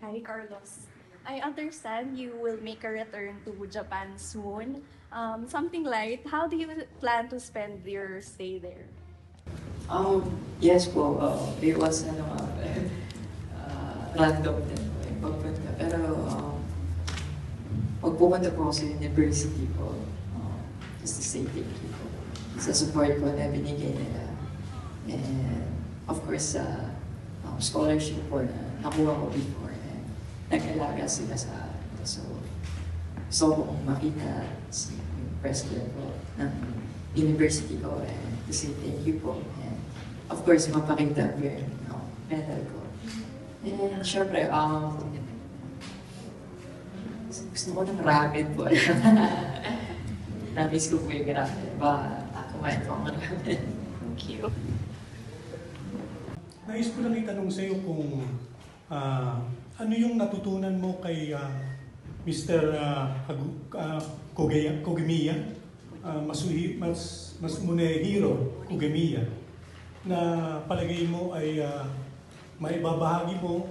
Hi, Carlos. I understand you will make a return to Japan soon. Something light. How do you plan to spend your stay there? Yes po, it was random din po yung pagpunta. Pero pag pupunta po ako sa university po, just to say thank you po sa support po na binigay nila. And of course, scholarship po na nakuha ko before. And nag-alaga sila sa akin. So, gusto ko pong makita si president po ng university ko and to say thank you po. And of course, mapakita ko yung medal ko. And syempre, gusto ko ng ramen po. Namiss ko po yung ramen. Kumain ko ang ramen. Thank you. Nais ko lang itanong sa iyo kung ano yung natutunan mo kay Mr. Kogemiya, Masunehiro Kogemiya, na palagay mo ay maibabahagi mo,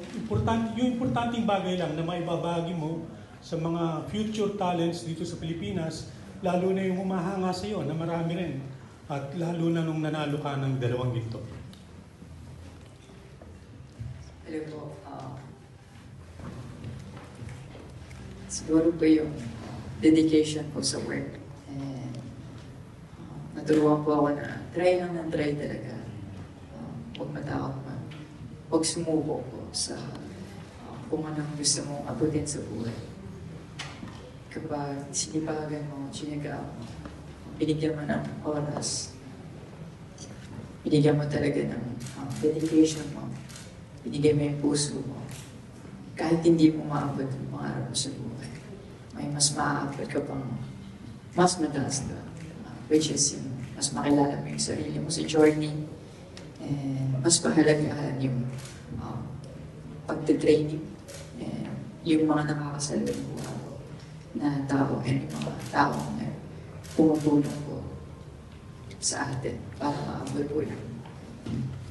yung importanteng bagay lang na maibabahagi mo sa mga future talents dito sa Pilipinas, lalo na yung humahanga sa iyo na marami rin, at lalo na nung nanalo ka ng 2 ginto. Hello po. Siguro po yung dedication po sa work. And naturuan po ako na try lang ng try talaga. Huwag matakot man. Huwag sumuko po sa kung anong gusto mong abutin sa buhay. Kapag sinipagan mo, sinigaan mo, binigyan mo ng oras, binigyan mo talaga ng dedication mo, binigyan mo yung puso mo, kahit hindi mo maabot yung mga araw mo sa buhay, may mas maaabot ka pang mas mataas ka, which is yung mas makilala mo yung sarili mo sa journey, and mas pahalagahan yung pagtitraining, and yung mga nakakasalubong na tao, and yung mga tao na pumutulong po sa atin para maabot po yung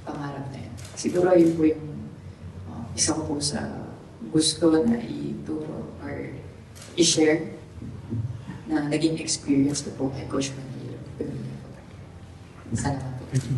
pangarap na yan. Siguro yun po yung isa ko po sa gusto na ituro or i-share na naging experience ko po kay Coach Manilo. Salamat po. Thank you.